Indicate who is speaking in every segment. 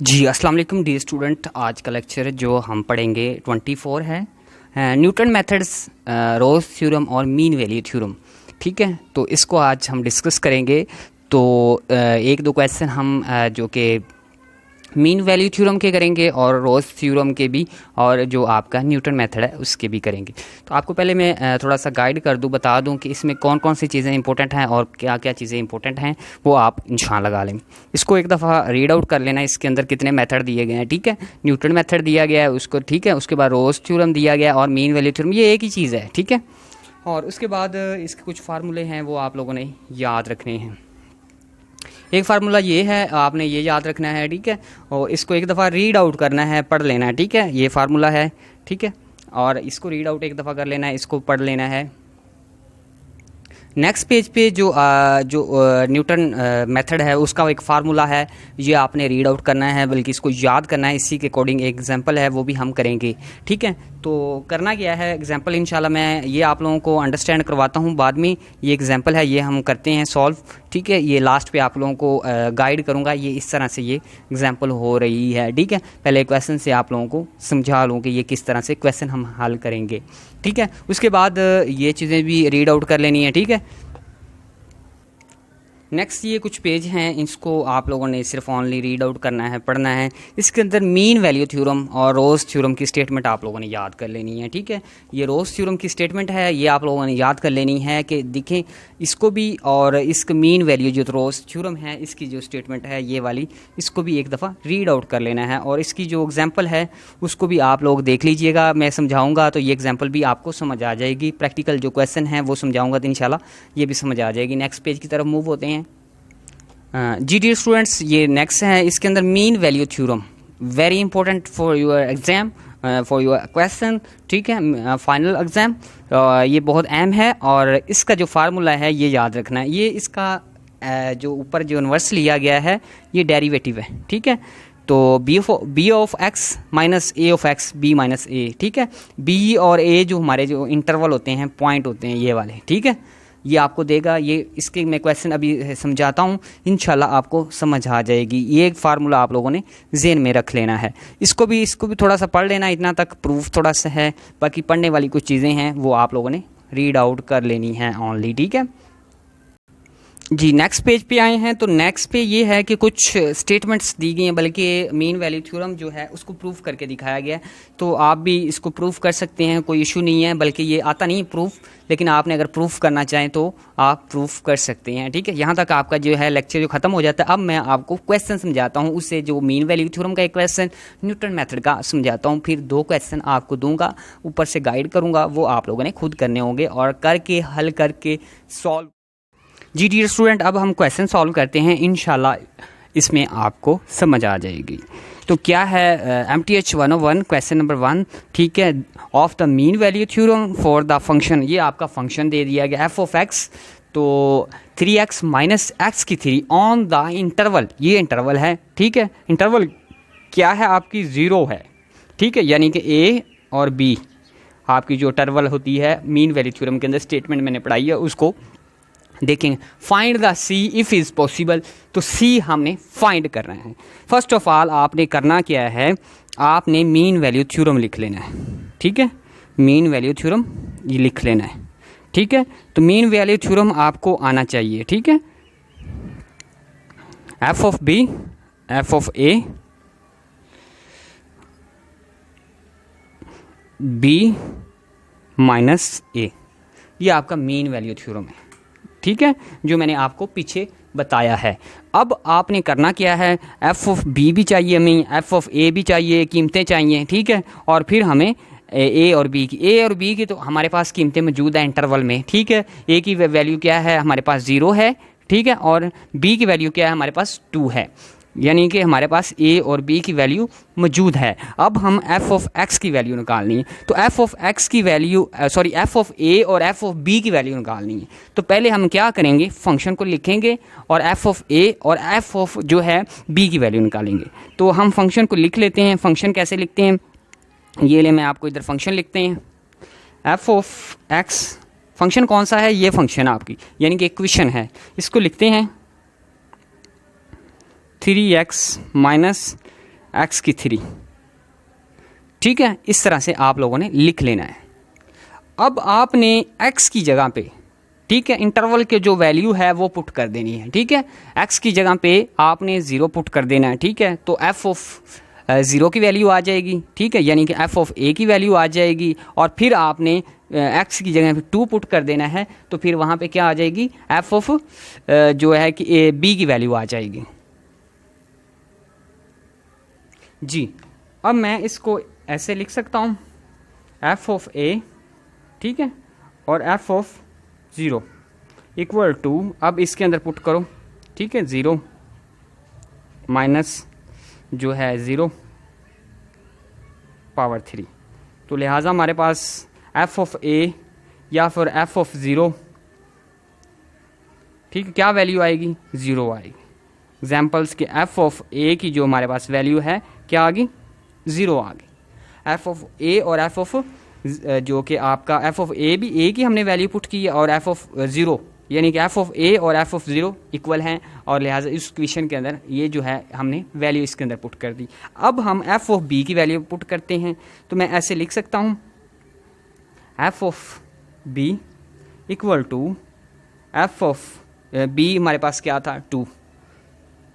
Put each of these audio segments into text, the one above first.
Speaker 1: जी अस्सलाम वालेकुम dear student. आज का लेक्चर जो हम पढ़ेंगे 24 है न्यूटन मेथड्स, रोज थ्योरम और मीन वैल्यू थ्योरम। ठीक है, तो इसको आज हम डिस्कस करेंगे। तो एक दो क्वेश्चन हम जो कि मीन वैल्यू थ्योरम के करेंगे और रोज थ्योरम के भी, और जो आपका न्यूटन मेथड है उसके भी करेंगे। तो आपको पहले मैं थोड़ा सा गाइड कर दूं, बता दूं कि इसमें कौन कौन सी चीज़ें इंपॉर्टेंट हैं और क्या क्या चीज़ें इंपॉर्टेंट हैं, वो आप इंशाल्लाह लगा लें। इसको एक दफ़ा रीड आउट कर लेना, इसके अंदर कितने मेथड दिए गए हैं। ठीक है, न्यूटन मेथड दिया गया है उसको, ठीक है, उसके बाद रोज थ्योरम दिया गया और मीन वैल्यू थ्योरम, ये एक ही चीज़ है। ठीक है, और उसके बाद इसके कुछ फार्मूले हैं वो आप लोगों ने याद रखने हैं। एक फार्मूला ये है, आपने ये याद रखना है। ठीक है, और इसको एक दफ़ा रीड आउट करना है, पढ़ लेना है। ठीक है, ये फार्मूला है। ठीक है, और इसको रीड आउट एक दफ़ा कर लेना है, इसको पढ़ लेना है। नेक्स्ट पेज पे जो न्यूटन मेथड है उसका एक फार्मूला है, ये आपने रीड आउट करना है, बल्कि इसको याद करना है। इसी के अकॉर्डिंग एक एग्जांपल है वो भी हम करेंगे। ठीक है, तो करना क्या है, एग्जांपल इंशाल्लाह मैं ये आप लोगों को अंडरस्टैंड करवाता हूँ बाद में। ये एग्जांपल है, ये हम करते हैं सॉल्व। ठीक है, ये लास्ट पे आप लोगों को गाइड करूँगा, ये इस तरह से ये एग्जांपल हो रही है। ठीक है, पहले क्वेश्चन से आप लोगों को समझा लूँ कि ये किस तरह से क्वेश्चन हम हल करेंगे। ठीक है, उसके बाद ये चीज़ें भी रीड आउट कर लेनी है। ठीक है, नेक्स्ट ये कुछ पेज हैं, इसको आप लोगों ने सिर्फ ओनली रीड आउट करना है, पढ़ना है। इसके अंदर मीन वैल्यू थ्योरम और रोज थ्योरम की स्टेटमेंट आप लोगों ने याद कर लेनी है। ठीक है, ये रोज थ्योरम की स्टेटमेंट है, ये आप लोगों ने याद कर लेनी है कि देखें इसको भी, और इसका मीन वैल्यू जो रोज थ्योरम है इसकी जो स्टेटमेंट है ये वाली, इसको भी एक दफ़ा रीड आउट कर लेना है। और इसकी जो एग्जाम्पल है उसको भी आप लोग देख लीजिएगा, मैं समझाऊँगा तो ये एग्जाम्पल भी आपको समझ आ जाएगी। प्रैक्टिकल जो क्वेश्चन है वो समझाऊँगा तो इंशाल्लाह ये भी समझ आ जाएगी। नेक्स्ट पेज की तरफ मूव होते हैं। जी डियर स्टूडेंट्स, ये नेक्स्ट है, इसके अंदर mean value theorem, very important for your exam, for your question. ठीक है, फाइनल एग्जाम, ये बहुत अहम है। और इसका जो फार्मूला है ये याद रखना है। ये इसका जो ऊपर जो इन्वर्स लिया गया है ये डेरिवेटिव है। ठीक है, तो B of X minus A of X B minus A. ठीक है, बी और ए जो हमारे जो इंटरवल होते हैं, पॉइंट होते हैं ये वाले। ठीक है, ये आपको देगा, ये इसके मैं क्वेश्चन अभी समझाता हूँ, इंशाल्लाह आपको समझ आ जाएगी। ये एक फार्मूला आप लोगों ने ज़हन में रख लेना है। इसको भी थोड़ा सा पढ़ लेना, इतना तक प्रूफ थोड़ा सा है, बाकी पढ़ने वाली कुछ चीज़ें हैं वो आप लोगों ने रीड आउट कर लेनी है ओनली। ठीक है जी, नेक्स्ट पेज पे आए हैं। तो नेक्स्ट पे ये है कि कुछ स्टेटमेंट्स दी गई हैं, बल्कि मीन वैल्यू थ्योरम जो है उसको प्रूफ करके दिखाया गया है। तो आप भी इसको प्रूफ कर सकते हैं, कोई इशू नहीं है, बल्कि ये आता नहीं प्रूफ, लेकिन आपने अगर प्रूफ करना चाहें तो आप प्रूफ कर सकते हैं। ठीक है, यहाँ तक आपका जो है लेक्चर जो खत्म हो जाता है। अब मैं आपको क्वेश्चन समझाता हूँ, उससे जो मीन वैल्यू थ्योरम का एक क्वेश्चन, न्यूटन मेथड का समझाता हूँ, फिर दो क्वेश्चन आपको दूंगा, ऊपर से गाइड करूँगा, वो आप लोगों ने खुद करने होंगे और करके हल करके सॉल्व। जी डियर स्टूडेंट, अब हम क्वेश्चन सॉल्व करते हैं, इंशाल्लाह इसमें आपको समझ आ जाएगी। तो क्या है MTH 101 क्वेश्चन नंबर 1। ठीक है, of the mean value theorem for the function, ये आपका फंक्शन दे दिया गया एफ ऑफ एक्स, तो 3x माइनस एक्स की 3 ऑन द इंटरवल, ये इंटरवल है। ठीक है, इंटरवल क्या है आपकी, 0 है। ठीक है, यानी कि A और B आपकी जो इंटरवल होती है मीन वैल्यू थ्योरम के अंदर, स्टेटमेंट मैंने पढ़ाई है उसको देखेंगे। Find the C if is possible, तो C हमने फाइंड करना है। फर्स्ट ऑफ ऑल आपने करना क्या है, आपने मीन वैल्यू थ्योरम लिख लेना है। ठीक है, मीन वैल्यू थ्योरम ये लिख लेना है। ठीक है, तो मीन वैल्यू थ्योरम आपको आना चाहिए। ठीक है, F of B F of A B minus A, ये आपका मीन वैल्यू थ्योरम है। ठीक है, जो मैंने आपको पीछे बताया है। अब आपने करना क्या है, एफ ऑफ बी भी चाहिए हमें, एफ ऑफ ए भी चाहिए, कीमतें चाहिए। ठीक है, और फिर हमें ए और बी की तो हमारे पास कीमतें मौजूद है इंटरवल में। ठीक है, ए की वैल्यू क्या है हमारे पास 0 है। ठीक है, और बी की वैल्यू क्या है हमारे पास 2 है, यानी कि हमारे पास ए और बी की वैल्यू मौजूद है। अब हम एफ ऑफ एक्स की वैल्यू निकालनी है, तो एफ ऑफ एक्स की वैल्यू एफ ऑफ ए और एफ ऑफ बी की वैल्यू निकालनी है। तो पहले हम क्या करेंगे, फंक्शन को लिखेंगे और एफ ऑफ ए और एफ ऑफ जो है बी की वैल्यू निकालेंगे। तो हम फंक्शन को लिख लेते हैं। फंक्शन कैसे लिखते हैं, ये ले मैं आपको इधर फंक्शन लिखते हैं। एफ ऑफ एक्स फंक्शन कौन सा है, ये फंक्शन आपकी यानी कि इक्वेशन है, इसको लिखते हैं 3x माइनस एक्स की 3, ठीक है। इस तरह से आप लोगों ने लिख लेना है। अब आपने एक्स की जगह पे, ठीक है, इंटरवल के जो वैल्यू है वो पुट कर देनी है, ठीक है। एक्स की जगह पे आपने 0 पुट कर देना है, ठीक है। तो एफ ऑफ 0 की वैल्यू आ जाएगी, ठीक है, यानी कि एफ ऑफ ए की वैल्यू आ जाएगी। और फिर आपने एक्स की जगह पे 2 पुट कर देना है, तो फिर वहाँ पे क्या आ जाएगी, एफ ऑफ जो है कि बी की वैल्यू आ जाएगी जी। अब मैं इसको ऐसे लिख सकता हूँ, एफ ऑफ ए, ठीक है, और एफ ऑफ 0 इक्वल टू, अब इसके अंदर पुट करो, ठीक है, 0 माइनस जो है 0 पावर 3। तो लिहाजा हमारे पास एफ ऑफ ए या फिर एफ ऑफ 0, ठीक है, क्या वैल्यू आएगी, 0 आएगी। एग्जाम्पल्स के एफ ऑफ ए की जो हमारे पास वैल्यू है क्या आ गई, 0 आ गई। एफ ऑफ ए और एफ ऑफ जो कि आपका एफ ऑफ ए भी ए की हमने वैल्यू पुट की है, और एफ ऑफ 0 यानी कि एफ ऑफ ए और एफ ऑफ 0 इक्वल हैं, और लिहाजा इस क्वेश्चन के अंदर ये जो है हमने वैल्यू इसके अंदर पुट कर दी। अब हम एफ ऑफ बी की वैल्यू पुट करते हैं, तो मैं ऐसे लिख सकता हूँ, F of B equal to F of B हमारे पास क्या था, 2,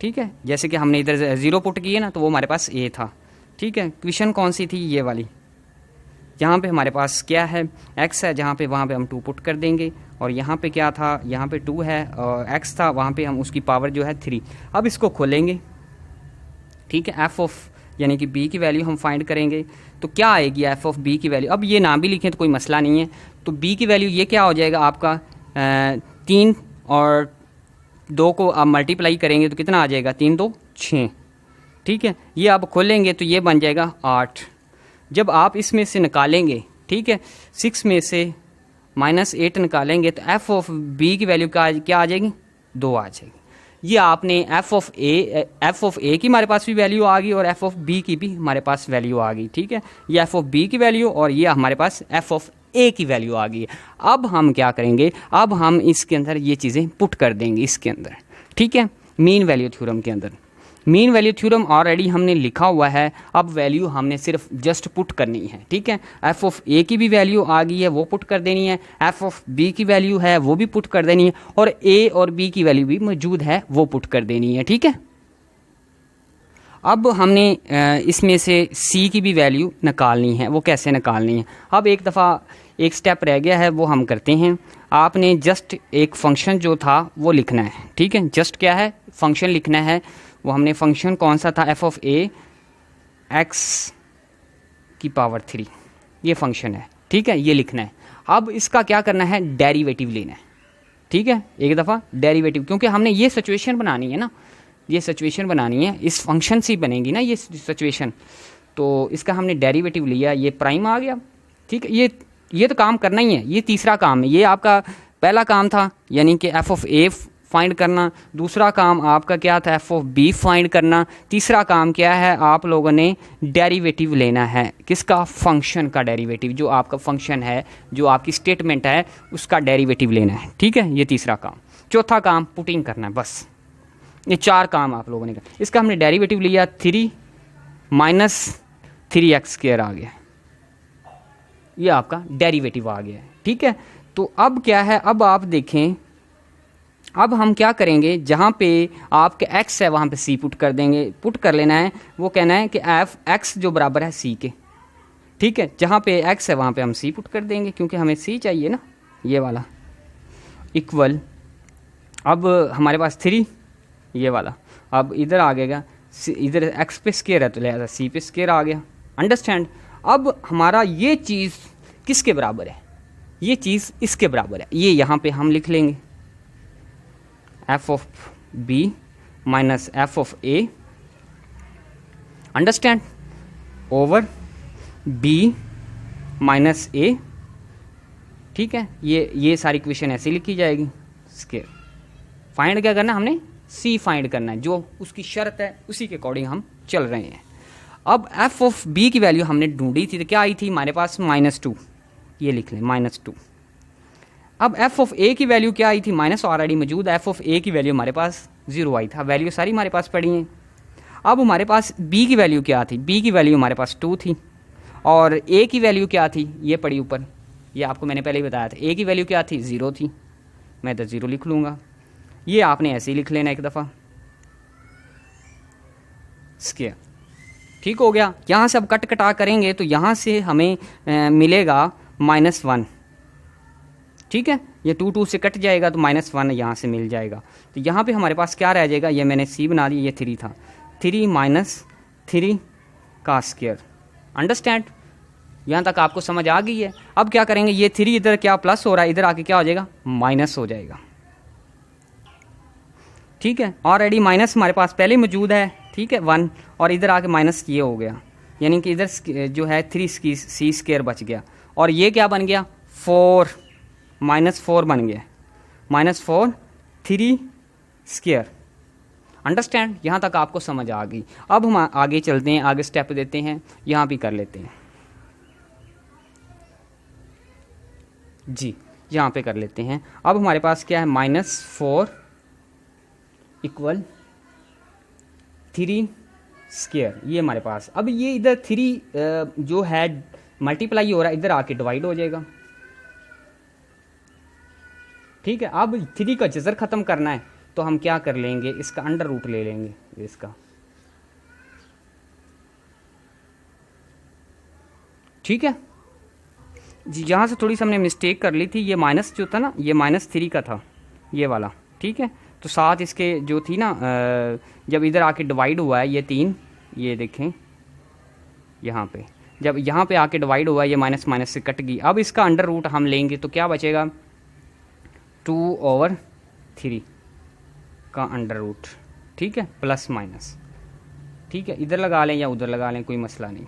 Speaker 1: ठीक है। जैसे कि हमने इधर 0 पुट किए ना, तो वो हमारे पास ए था, ठीक है। क्वेश्चन कौन सी थी, ये वाली, यहाँ पे हमारे पास क्या है, x है, जहाँ पे वहाँ पे हम 2 पुट कर देंगे, और यहाँ पे क्या था, यहाँ पे 2 है, और x था, वहाँ पे हम उसकी पावर जो है 3। अब इसको खोलेंगे, ठीक है, एफ ऑफ यानी कि b की वैल्यू हम फाइंड करेंगे, तो क्या आएगी एफ ऑफ b की वैल्यू। अब ये ना भी लिखें तो कोई मसला नहीं है, तो b की वैल्यू ये क्या हो जाएगा आपका, 3 और 2 को आप मल्टीप्लाई करेंगे तो कितना आ जाएगा, 3 2 6, ठीक है। ये आप खोलेंगे तो ये बन जाएगा 8। जब आप इसमें से निकालेंगे, ठीक है, 6 में से -8 निकालेंगे, तो एफ ऑफ बी की वैल्यू क्या आ जाएगी, 2 आ जाएगी। ये आपने एफ ऑफ ए की हमारे पास भी वैल्यू आ गई, और एफ ऑफ बी की भी हमारे पास वैल्यू आ गई, ठीक है। ये एफ ऑफ बी की वैल्यू, और ये हमारे पास एफ ऑफ ए की वैल्यू आ गई। अब हम क्या करेंगे, अब हम इसके अंदर ये चीज़ें पुट कर देंगे इसके अंदर, ठीक है, मीन वैल्यू थ्योरम के अंदर। मीन वैल्यू थ्योरम ऑलरेडी हमने लिखा हुआ है, अब वैल्यू हमने सिर्फ जस्ट पुट करनी है, ठीक है। एफ ऑफ ए की भी वैल्यू आ गई है, वो पुट कर देनी है, एफ ऑफ बी की वैल्यू है वो भी पुट कर देनी है, और ए और बी की वैल्यू भी मौजूद है, वो पुट कर देनी है, ठीक है। अब हमने इसमें से सी की भी वैल्यू निकालनी है, वो कैसे निकालनी है। अब एक दफ़ा एक स्टेप रह गया है, वो हम करते हैं। आपने जस्ट एक फंक्शन जो था वो लिखना है, ठीक है। जस्ट क्या है, फंक्शन लिखना है। वो हमने फंक्शन कौन सा था, एफ ऑफ ए एक्स की पावर 3, ये फंक्शन है, ठीक है, ये लिखना है। अब इसका क्या करना है, डेरिवेटिव लेना है, ठीक है, एक दफ़ा डेरिवेटिव, क्योंकि हमने ये सिचुएशन बनानी है ना, ये सिचुएशन बनानी है, इस फंक्शन से बनेगी ना ये सिचुएशन, तो इसका हमने डेरिवेटिव लिया, ये प्राइम आ गया, ठीक है। ये तो काम करना ही है, ये तीसरा काम है। ये आपका पहला काम था, यानी कि एफ ऑफ ए फाइंड करना। दूसरा काम आपका क्या था, एफ ऑफ बी फाइंड करना। तीसरा काम क्या है, आप लोगों ने डेरिवेटिव लेना है, किसका, फंक्शन का डेरिवेटिव, जो आपका फंक्शन है, जो आपकी स्टेटमेंट है, उसका डेरिवेटिव लेना है, ठीक है, ये तीसरा काम। चौथा काम पुटिंग करना है, बस ये 4 काम आप लोगों ने कर। इसका हमने डेरिवेटिव लिया, 3 माइनस 3x² आ गया, ये आपका डेरिवेटिव आ गया है, ठीक है। तो अब क्या है, अब आप देखें, अब हम क्या करेंगे, जहाँ पे आपके x है वहाँ पे c पुट कर देंगे, पुट कर लेना है। वो कहना है कि एफ x जो बराबर है c के, ठीक है, जहाँ पे x है वहाँ पे हम c पुट कर देंगे, क्योंकि हमें c चाहिए ना, ये वाला इक्वल। अब हमारे पास 3 ये वाला, अब इधर आ गएगा, इधर x पे स्केयर है तो लिहाजा c पे स्केयर आ गया, अंडरस्टैंड। अब हमारा ये चीज़ किसके बराबर है, ये चीज़ इसके बराबर है, ये यहाँ पे हम लिख लेंगे, F of B minus F of A, understand, over B minus A, ठीक है। ये सारी इक्वेशन ऐसे लिखी जाएगी। स्केयर फाइंड क्या करना, हमने सी फाइंड करना है, जो उसकी शर्त है उसी के अकॉर्डिंग हम चल रहे हैं। अब एफ ऑफ बी की वैल्यू हमने ढूंढी थी, तो क्या आई थी हमारे पास, -2, ये लिख लें, -2। अब एफ ऑफ ए की वैल्यू क्या आई थी, माइनस ऑलरेडी मौजूद, एफ ऑफ ए की वैल्यू हमारे पास 0 आई था, वैल्यू सारी हमारे पास पड़ी हैं। अब हमारे पास b की वैल्यू क्या थी, b की वैल्यू हमारे पास 2 थी और a की वैल्यू क्या थी, ये पड़ी ऊपर, ये आपको मैंने पहले ही बताया था। a की वैल्यू क्या थी, 0 थी, मैं तो 0 लिख लूँगा। ये आपने ऐसे ही लिख लेना एक दफ़ा, स्क्वायर। ठीक हो गया। यहाँ से अब कट कटा करेंगे तो यहाँ से हमें मिलेगा -1। ठीक है, ये 2 से कट जाएगा तो -1 यहाँ से मिल जाएगा। तो यहाँ पे हमारे पास क्या रह जाएगा, ये मैंने c बना दी, ये 3 था, 3 - 3 का स्क्वायर। अंडरस्टैंड, यहाँ तक आपको समझ आ गई है। अब क्या करेंगे, ये 3 इधर क्या प्लस हो रहा है, इधर आके क्या हो जाएगा, माइनस हो जाएगा। ठीक है, ऑलरेडी माइनस हमारे पास पहले मौजूद है, ठीक है 1, और इधर आके माइनस ये हो गया, यानी कि इधर जो है 3c स्क्वायर बच गया, और ये क्या बन गया, 4 -4 बन गया, -4 3 स्क्वायर। अंडरस्टैंड, यहाँ तक आपको समझ आ गई। अब हम आगे चलते हैं, आगे स्टेप देते हैं, यहाँ भी कर लेते हैं जी, यहाँ पे कर लेते हैं। अब हमारे पास क्या है, -4 इक्वल 3 स्क्वायर, ये हमारे पास। अब ये इधर 3 जो है मल्टीप्लाई हो रहा है, इधर आके डिवाइड हो जाएगा। ठीक है, अब 3 का जज़र ख़त्म करना है तो हम क्या कर लेंगे, इसका अंडर रूट ले लेंगे इसका। ठीक है जी, यहाँ से थोड़ी सी हमने मिस्टेक कर ली थी, ये माइनस जो था ना, ये -3 का था ये वाला। ठीक है, तो साथ इसके जो थी ना, जब इधर आके डिवाइड हुआ है ये 3, ये देखें यहाँ पे, जब यहाँ पे आके डिवाइड हुआ है ये माइनस से कट गई। अब इसका अंडर रूट हम लेंगे तो क्या बचेगा, 2/3 का अंडर रूट। ठीक है, प्लस माइनस। ठीक है, इधर लगा लें या उधर लगा लें, कोई मसला नहीं।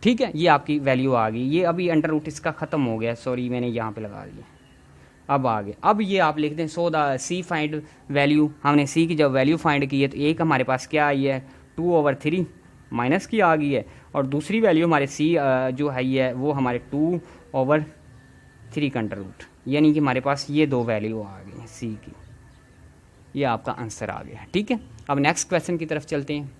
Speaker 1: ठीक है, ये आपकी वैल्यू आ गई। ये अभी अंडर रूट इसका ख़त्म हो गया, सॉरी मैंने यहाँ पे लगा दिया, अब आ गए। अब ये आप लिखते हैं, so the C find value. हमने सी की जब वैल्यू फाइंड की है तो एक हमारे पास क्या आई है, 2/3 माइनस की आ गई है, और दूसरी वैल्यू हमारे सी जो है ये वो हमारे 2/3 का अंडर रूट, यानी कि हमारे पास ये 2 वैल्यू आ गई हैं सी की। ये आपका आंसर आ गया। ठीक है, अब नेक्स्ट क्वेश्चन की तरफ चलते हैं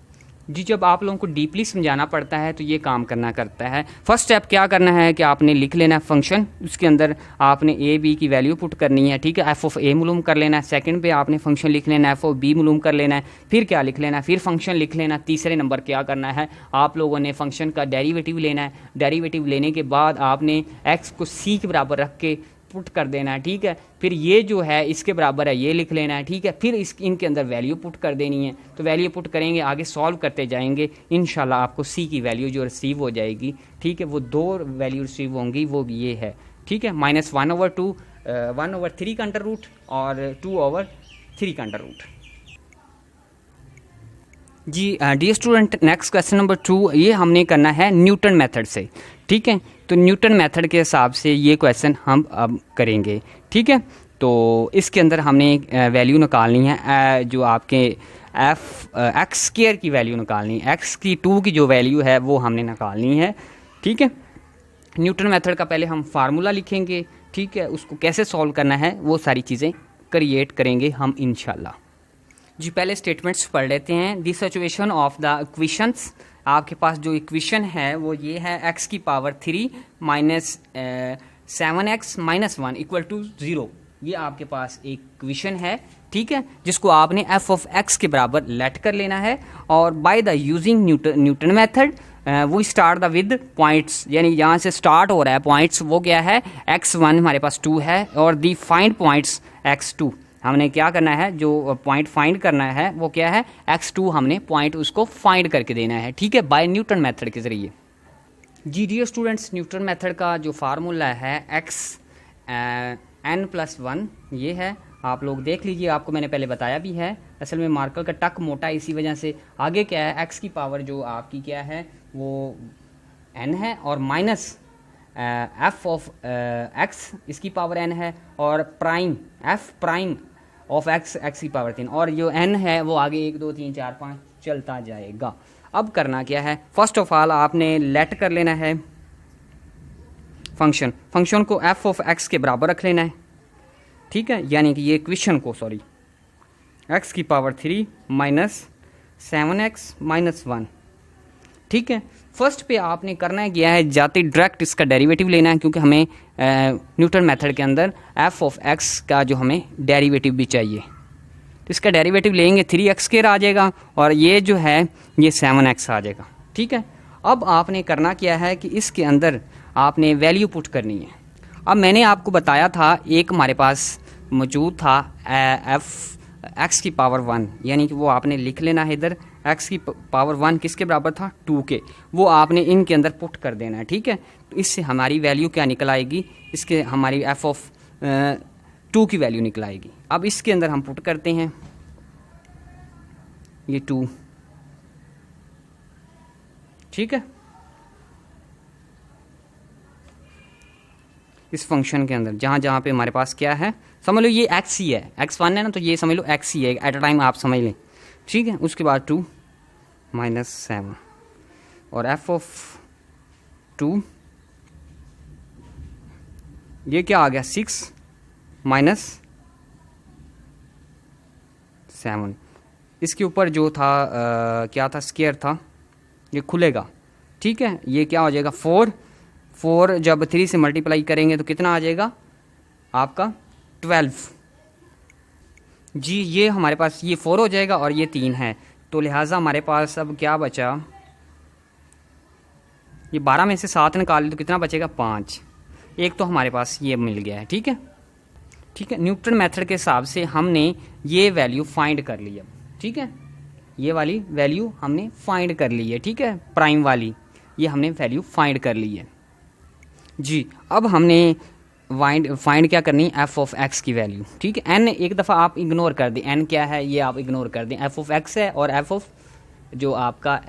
Speaker 1: जी। जब आप लोगों को डीपली समझाना पड़ता है तो ये काम करना करता है। फर्स्ट स्टेप क्या करना है कि आपने लिख लेना है फंक्शन, उसके अंदर आपने ए बी की वैल्यू पुट करनी है। ठीक है, एफ ऑफ ए मालूम कर लेना है, सेकंड पे आपने फंक्शन लिख लेना है, एफ ऑफ बी मालूम कर लेना है, फिर क्या लिख लेना है, फिर फंक्शन लिख लेना। तीसरे नंबर क्या करना है, आप लोगों ने फंक्शन का डेरिवेटिव लेना है। डेरिवेटिव लेने के बाद आपने एक्स को सी के बराबर रख के पुट कर देना है। ठीक है, फिर ये जो है इसके बराबर है ये लिख लेना है। ठीक है, फिर इनके अंदर वैल्यू पुट कर देनी है। तो वैल्यू पुट करेंगे, आगे सॉल्व करते जाएंगे, इंशाल्लाह आपको सी की वैल्यू जो रिसीव हो जाएगी। ठीक है, वो 2 वैल्यू रिसीव होंगी, वो ये है। ठीक है, -1/2 1/3 का अंडर रूट और 2/3 का अंडर रूट। जी dear student, next question number 2, ये हमने करना है न्यूटन मेथड से। ठीक है, तो न्यूटन मेथड के हिसाब से ये क्वेश्चन हम अब करेंगे। ठीक है, तो इसके अंदर हमने वैल्यू निकालनी है, जो आपके एक्स स्क्वायर की वैल्यू निकालनी है, एक्स की 2 की जो वैल्यू है वो हमने निकालनी है। ठीक है, न्यूटन मेथड का पहले हम फार्मूला लिखेंगे। ठीक है, उसको कैसे सॉल्व करना है वो सारी चीज़ें क्रिएट करेंगे हम इंशाल्लाह। जी पहले स्टेटमेंट्स पढ़ लेते हैं। The situation of the equations, आपके पास जो इक्वेशन है वो ये है, x की पावर 3 - 7x - 1 = 0। ये आपके पास एक इक्वेशन है। ठीक है, जिसको आपने f ऑफ x के बराबर लेट कर लेना है, और by the using Newton method वो स्टार्ट द विद पॉइंट्स, यानी यहाँ से स्टार्ट हो रहा है पॉइंट्स, वो क्या है, x1 हमारे पास 2 है, और दी फाइंड पॉइंट्स x2। हमने क्या करना है, जो पॉइंट फाइंड करना है वो क्या है, x2 हमने पॉइंट उसको फाइंड करके देना है। ठीक है, बाय न्यूटन मेथड के ज़रिए। जी डियर स्टूडेंट्स, न्यूटन मेथड का जो फार्मूला है n+1 ये है, आप लोग देख लीजिए, आपको मैंने पहले बताया भी है। असल में मार्कर का टक मोटा है, इसी वजह से आगे क्या है, x की पावर जो आपकी क्या है वो n है, और माइनस f ऑफ x इसकी पावर n है, और prime f prime of x की पावर 3, और जो n है वो आगे 1 2 3 4 5 चलता जाएगा। अब करना क्या है, फर्स्ट ऑफ ऑल आपने लेट कर लेना है फंक्शन को f ऑफ x के बराबर रख लेना है। ठीक है, यानी कि ये इक्वेशन को, सॉरी, x की पावर 3 - 7x माइनस 1। ठीक है, फर्स्ट पे आपने करना है क्या है, जाते डायरेक्ट इसका डेरिवेटिव लेना है, क्योंकि हमें न्यूटन मेथड के अंदर f ऑफ x का जो हमें डेरिवेटिव भी चाहिए। तो इसका डेरिवेटिव लेंगे 3x² आ जाएगा और ये जो है ये 7x आ जाएगा। ठीक है, अब आपने करना क्या है कि इसके अंदर आपने वैल्यू पुट करनी है। अब मैंने आपको बताया था एक हमारे पास मौजूद था x की पावर 1, यानी कि वो आपने लिख लेना है इधर, x की पावर 1 किसके बराबर था, 2 के, वो आपने इनके अंदर पुट कर देना है। ठीक है, तो इससे हमारी वैल्यू क्या निकल आएगी, इसके हमारी f ऑफ 2 की वैल्यू निकल आएगी। अब इसके अंदर हम पुट करते हैं ये 2। ठीक है, इस फंक्शन के अंदर जहाँ जहाँ पे हमारे पास क्या है, समझ लो ये x ही है, x1 है ना, तो ये समझ लो x ही है एट अ टाइम, आप समझ लें। ठीक है, उसके बाद 2 माइनस 7 और f ऑफ 2 ये क्या आ गया, 6 माइनस 7। इसके ऊपर जो था क्या था, स्क्वायर था, ये खुलेगा। ठीक है, ये क्या हो जाएगा 4 जब 3 से मल्टीप्लाई करेंगे तो कितना आ जाएगा आपका 12 जी। ये हमारे पास ये 4 हो जाएगा और ये 3 है, तो लिहाजा हमारे पास अब क्या बचा, ये 12 में से 7 निकाल तो कितना बचेगा 5। एक तो हमारे पास ये मिल गया है। ठीक है, ठीक है, न्यूटन मेथड के हिसाब से हमने ये वैल्यू फाइंड कर ली। अब ठीक है, ये वाली वैल्यू हमने फाइंड कर ली है। ठीक है, प्राइम वाली ये हमने वैल्यू फाइंड कर ली है जी। अब हमने फाइंड क्या करनी है, f ऑफ x की वैल्यू। ठीक है, n एक दफ़ा आप इग्नोर कर दें, n क्या है ये आप इग्नोर कर दें, f ऑफ x है और f ऑफ जो आपका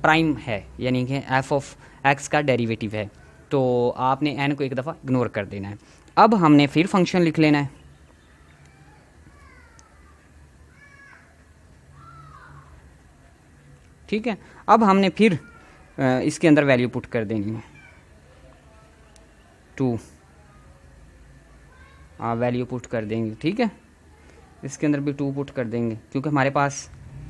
Speaker 1: प्राइम है, यानी कि f ऑफ x का डेरिवेटिव है, तो आपने n को एक दफ़ा इग्नोर कर देना है। अब हमने फिर फंक्शन लिख लेना है। ठीक है, अब हमने फिर इसके अंदर वैल्यू पुट कर देनी है 2, वैल्यू पुट कर देंगे। ठीक है, इसके अंदर भी 2 पुट कर देंगे, क्योंकि हमारे पास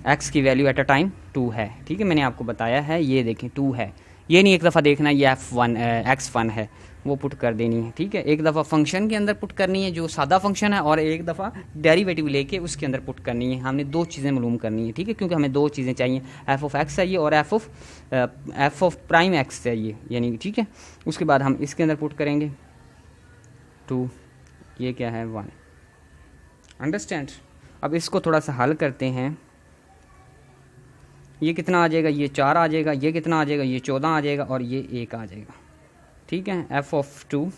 Speaker 1: x की वैल्यू एट अ टाइम 2 है। ठीक है, मैंने आपको बताया है, ये देखें 2 है, ये नहीं एक दफ़ा देखना ये x1 है, वो पुट कर देनी है। ठीक है, एक दफ़ा फंक्शन के अंदर पुट करनी है जो सादा फंक्शन है, और एक दफ़ा डेरिवेटिव लेके उसके अंदर पुट करनी है। हमने 2 चीज़ें मालूम करनी है। ठीक है, क्योंकि हमें 2 चीज़ें चाहिए, f ऑफ x चाहिए और f ऑफ प्राइम x चाहिए, यानी ठीक है। उसके बाद हम इसके अंदर पुट करेंगे 2, ये क्या है 1। अंडरस्टैंड। अब इसको थोड़ा सा हल करते हैं, ये कितना आ जाएगा, ये 4 आ जाएगा, ये कितना आ जाएगा, ये 14 आ जाएगा और ये 1 आ जाएगा। ठीक है, f ऑफ 2।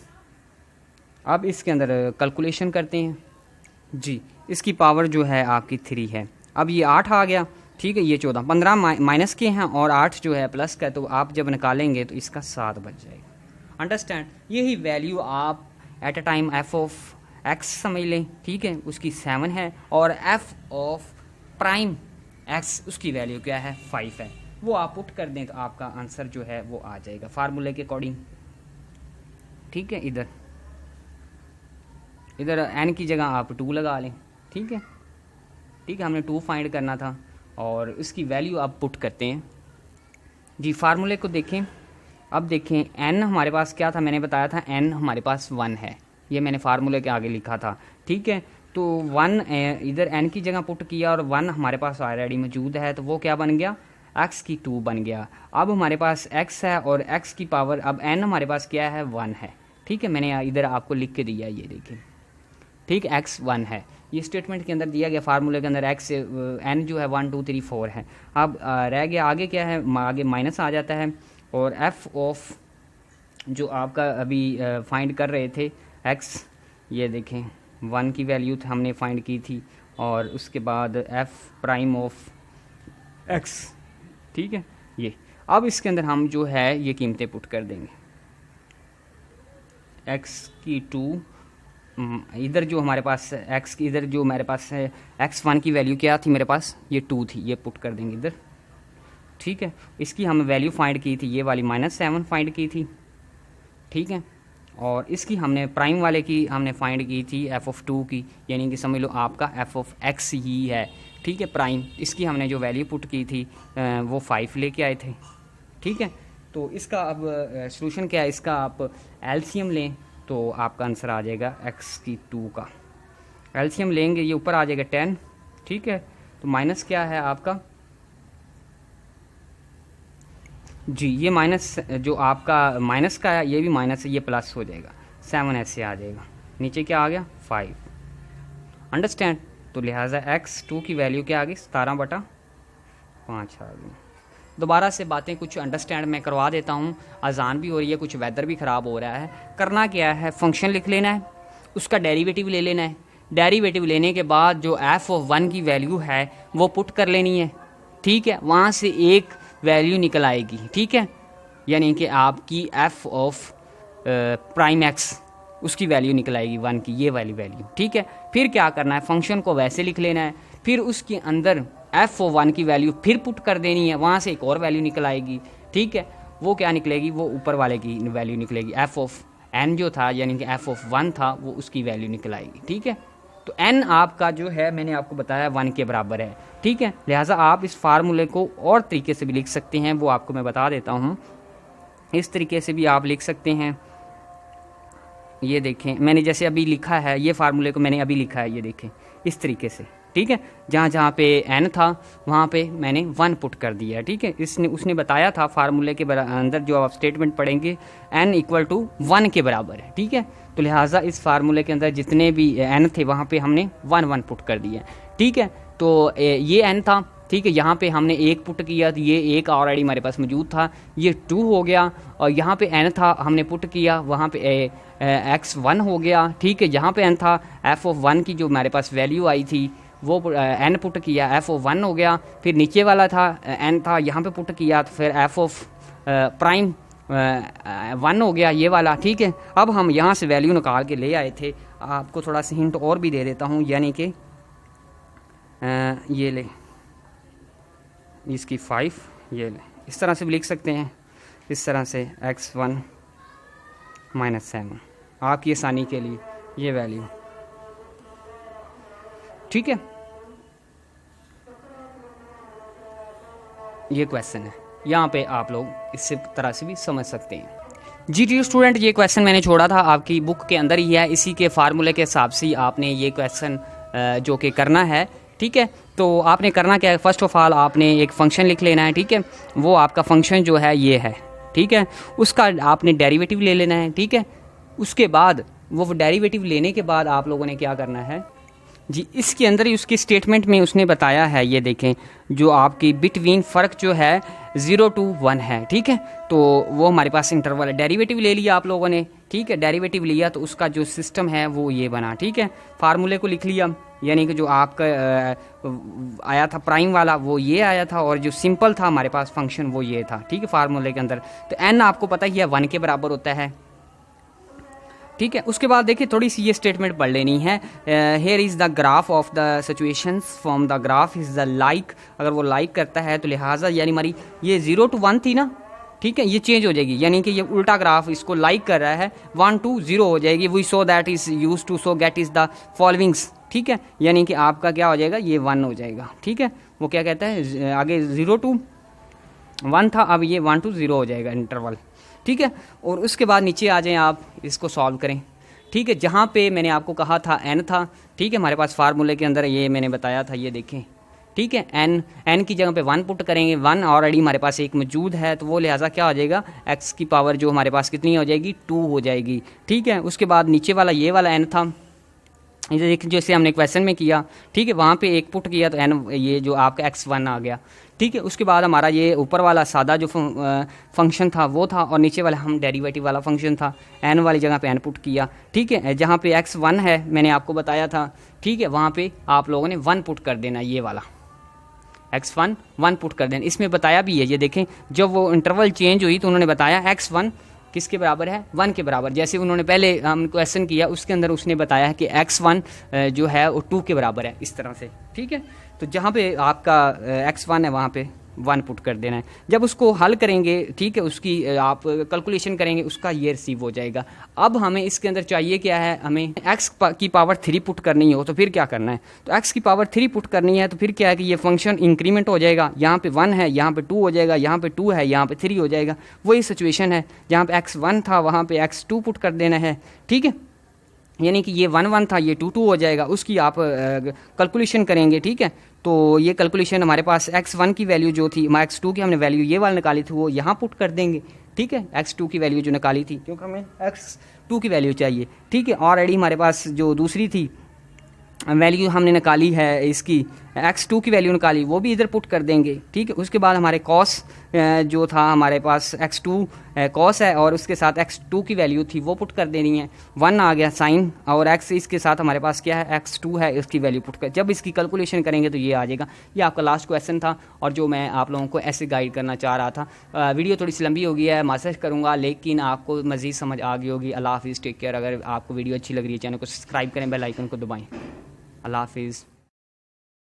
Speaker 1: अब इसके अंदर कैलकुलेशन करते हैं जी। इसकी पावर जो है आपकी 3 है। अब ये 8 आ गया। ठीक है, ये 14, 15 माइनस के हैं और 8 जो है प्लस का, तो आप जब निकालेंगे तो इसका 7 बच जाएगा। अंडरस्टैंड। यही वैल्यू आप at a time f of x समझ लें। ठीक है, उसकी 7 है और f ऑफ प्राइम x उसकी वैल्यू क्या है 5 है, वो आप पुट कर दें तो आपका आंसर जो है वो आ जाएगा फार्मूले के अकॉर्डिंग। ठीक है, इधर n की जगह आप 2 लगा लें। ठीक है, ठीक है, हमने 2 फाइंड करना था और इसकी वैल्यू आप पुट करते हैं जी। फार्मूले को देखें, अब देखें n हमारे पास क्या था, मैंने बताया था n हमारे पास 1 है, ये मैंने फार्मूले के आगे लिखा था। ठीक है, तो 1 इधर n की जगह पुट किया और 1 हमारे पास ऑलरेडी मौजूद है, तो वो क्या बन गया, x की 2 बन गया। अब हमारे पास x है और x की पावर, अब n हमारे पास क्या है 1 है। ठीक है, मैंने इधर आपको लिख के दिया, ये देखिए। ठीक, x 1 है, ये स्टेटमेंट के अंदर दिया गया, फार्मूले के अंदर x n जो है 1 2 3 4 है। अब रह गया आगे क्या है, आगे माइनस आ जाता है और f ऑफ जो आपका अभी फाइंड कर रहे थे x, ये देखें 1 की वैल्यू हमने फाइंड की थी और उसके बाद f प्राइम ऑफ x। ठीक है, ये अब इसके अंदर हम जो है ये कीमतें पुट कर देंगे। x की 2, इधर जो हमारे पास x की, इधर जो हमारे पास है x1 की वैल्यू क्या थी मेरे पास, ये 2 थी, ये पुट कर देंगे इधर। ठीक है, इसकी हम वैल्यू फाइंड की थी, ये वाली -7 फाइंड की थी। ठीक है, और इसकी हमने प्राइम वाले की हमने फाइंड की थी f(2) की, यानी कि समझ लो आपका f(x) ही है, ठीक है, प्राइम। इसकी हमने जो वैल्यू पुट की थी वो 5 लेके आए थे, ठीक है। तो इसका अब सॉल्यूशन क्या है, इसका आप एलसीएम लें तो आपका आंसर आ जाएगा x(2) का। एलसीएम लेंगे ये ऊपर आ जाएगा 10, ठीक है। तो माइनस क्या है आपका जी, ये माइनस जो आपका माइनस का है ये भी माइनस है, ये प्लस हो जाएगा, 7 ऐसे आ जाएगा, नीचे क्या आ गया 5, अंडरस्टैंड। तो लिहाजा x(2) की वैल्यू क्या आ गई 17/5 आ गई। दोबारा से बातें कुछ अंडरस्टैंड मैं करवा देता हूँ, अजान भी हो रही है, कुछ वेदर भी ख़राब हो रहा है। करना क्या है, फंक्शन लिख लेना है, उसका डेरिवेटिव ले लेना है, डेरिवेटिव लेने के बाद जो f(1) की वैल्यू है वो पुट कर लेनी है, ठीक है। वहाँ से एक वैल्यू निकल आएगी, ठीक है, यानी कि आपकी f('x) उसकी वैल्यू निकल आएगी 1 की, ये वाली वैल्यू, ठीक है। फिर क्या करना है, फंक्शन को वैसे लिख लेना है, फिर उसके अंदर f(1) की वैल्यू फिर पुट कर देनी है, वहाँ से एक और वैल्यू निकल आएगी, ठीक है। वो क्या निकलेगी, वो ऊपर वाले की वैल्यू निकलेगी, f(n) जो था यानी कि f(1) था वो उसकी वैल्यू निकल आएगी, ठीक है। तो n आपका जो है मैंने आपको बताया 1 के बराबर है, ठीक है। लिहाजा आप इस फार्मूले को और तरीके से भी लिख सकते हैं, वो आपको मैं बता देता हूँ। इस तरीके से भी आप लिख सकते हैं, ये देखें मैंने जैसे अभी लिखा है, ये फार्मूले को मैंने अभी लिखा है, ये देखें इस तरीके से, ठीक है। जहाँ जहाँ पे n था वहाँ पे मैंने 1 पुट कर दिया, ठीक है। उसने बताया था फार्मूले के अंदर जो आप स्टेटमेंट पढ़ेंगे n = 1 के बराबर है, ठीक है। तो लिहाजा इस फार्मूले के अंदर जितने भी n थे वहाँ पे हमने 1 पुट कर दिया, ठीक है। तो ये n था, ठीक है। यहाँ पे हमने 1 पुट किया तो ये 1 ऑलरेडी हमारे पास मौजूद था, ये 2 हो गया, और यहाँ पे n था हमने पुट किया, वहाँ पे x1 हो गया, ठीक है। यहाँ पे n था, f(1) की जो हमारे पास वैल्यू आई थी वो n पुट किया, f(1) हो गया। फिर नीचे वाला था n था, यहाँ पे पुट किया तो फिर f(1) हो गया, ये वाला, ठीक है। अब हम यहाँ से वैल्यू निकाल के ले आए थे, आपको थोड़ा सा हिंट और भी दे देता हूँ, यानी कि ये ले इसकी 5, ये ले इस तरह से भी लिख सकते हैं, इस तरह से x1 - 7 आपकी आसानी के लिए ये वैल्यू, ठीक है। ये क्वेश्चन है, यहाँ पे आप लोग इस तरह से भी समझ सकते हैं। जी स्टूडेंट, ये क्वेश्चन मैंने छोड़ा था आपकी बुक के अंदर ही है, इसी के फार्मूले के हिसाब से आपने ये क्वेश्चन जो कि करना है, ठीक है। तो आपने करना क्या है, फर्स्ट ऑफ ऑल आपने एक फ़ंक्शन लिख लेना है, ठीक है। वो आपका फंक्शन जो है ये है, ठीक है। उसका आपने डेरिवेटिव ले लेना है, ठीक है। उसके बाद वो डेरिवेटिव लेने के बाद आप लोगों ने क्या करना है जी, इसके अंदर ही उसके स्टेटमेंट में उसने बताया है, ये देखें जो आपकी बिटवीन फ़र्क जो है 0 to 1 है, ठीक है। तो वो हमारे पास इंटरवल है, डेरिवेटिव ले लिया आप लोगों ने, ठीक है। डेरिवेटिव लिया तो उसका जो सिस्टम है वो ये बना, ठीक है। फार्मूले को लिख लिया, यानी कि जो आपका आया था प्राइम वाला वो ये आया था, और जो सिंपल था हमारे पास फंक्शन वो ये था, ठीक है, फार्मूले के अंदर। तो n आपको पता ही है 1 के बराबर होता है, ठीक है। उसके बाद देखिए थोड़ी सी ये स्टेटमेंट पढ़ लेनी है, here is the graph of the situations from the graph is the like, अगर वो लाइक करता है तो लिहाजा यानी हमारी ये 0 to 1 थी ना, ठीक है, ये चेंज हो जाएगी, यानी कि ये उल्टा ग्राफ इसको लाइक कर रहा है, 1 to 0 हो जाएगी। We so that is use to so get is the followings, ठीक है, यानी कि आपका क्या हो जाएगा, ये 1 हो जाएगा, ठीक है। वो क्या कहता है, आगे 0 to 1 था, अब ये 1 to 0 हो जाएगा इंटरवल, ठीक है। और उसके बाद नीचे आ जाएं, आप इसको सॉल्व करें, ठीक है। जहाँ पे मैंने आपको कहा था n था, ठीक है, हमारे पास फार्मूले के अंदर ये मैंने बताया था, ये देखें, ठीक है। n की जगह पे 1 पुट करेंगे, 1 ऑलरेडी हमारे पास एक मौजूद है, तो वो लिहाजा क्या हो जाएगा, x की पावर जो हमारे पास कितनी हो जाएगी, 2 हो जाएगी, ठीक है। उसके बाद नीचे वाला ये वाला n था, जैसे हमने क्वेश्चन में किया, ठीक है, वहाँ पे एक पुट किया तो n ये जो आपका x1 आ गया, ठीक है। उसके बाद हमारा ये ऊपर वाला सादा जो फंक्शन था वो था, और नीचे वाला हम डेरिवेटिव वाला फंक्शन था, n वाली जगह पे n पुट किया, ठीक है। जहाँ पे x1 है मैंने आपको बताया था, ठीक है, वहाँ पे आप लोगों ने 1 पुट कर देना, ये वाला x1 1 पुट कर देना। इसमें बताया भी है, ये देखें जब वो इंटरवल चेंज हुई तो उन्होंने बताया x1 किसके बराबर है, 1 के बराबर। जैसे उन्होंने पहले हम क्वेश्चन किया उसके अंदर उसने बताया है कि x1 जो है वो 2 के बराबर है, इस तरह से, ठीक है। तो जहाँ पे आपका x1 है वहाँ पे 1 पुट कर देना है। जब उसको हल करेंगे, ठीक है, उसकी आप कैलकुलेशन करेंगे, उसका ये रिसीव हो जाएगा। अब हमें इसके अंदर चाहिए क्या है, हमें x की पावर 3 पुट करनी हो तो फिर क्या करना है, तो x की पावर 3 पुट करनी है तो फिर क्या है कि ये फंक्शन इंक्रीमेंट हो जाएगा, यहाँ पे 1 है, यहाँ पे 2 हो जाएगा, यहाँ पे 2 है, यहाँ पे 3 हो जाएगा। वही सिचुएशन है, जहाँ पे x1 था वहाँ पे x2 पुट कर देना है, ठीक है, यानी कि ये 1 1 था, ये 2 2 हो जाएगा। उसकी आप कैलकुलेशन करेंगे, ठीक है। तो ये कैलकुलेशन हमारे पास x1 की वैल्यू जो थी, x2 की हमने वैल्यू ये वाली निकाली थी, वो यहाँ पुट कर देंगे, ठीक है, x2 की वैल्यू जो निकाली थी, क्योंकि हमें x2 की वैल्यू चाहिए, ठीक है। ऑलरेडी हमारे पास जो दूसरी थी वैल्यू हमने निकाली है, इसकी x2 की वैल्यू निकाली, वो भी इधर पुट कर देंगे, ठीक है। उसके बाद हमारे कॉस जो था हमारे पास x2 कॉस है, और उसके साथ x2 की वैल्यू थी वो पुट कर देनी है, 1 आ गया साइन, और x इसके साथ हमारे पास क्या है, x2 है, इसकी वैल्यू पुट कर, जब इसकी कैलकुलेशन करेंगे तो ये आ जाएगा। ये आपका लास्ट क्वेश्चन था, और जो मैं आप लोगों को ऐसे गाइड करना चाह रहा था। वीडियो थोड़ी सी लंबी हो गई है, मैसेज करूँगा, लेकिन आपको मज़ीद समझ आ गई होगी। अल्लाह हाफिज़, टेक केयर। अगर आपको वीडियो अच्छी लग रही है, चैनल को सब्सक्राइब करें, बेल आइकन को दबाएँ। अल्लाह हाफिज़।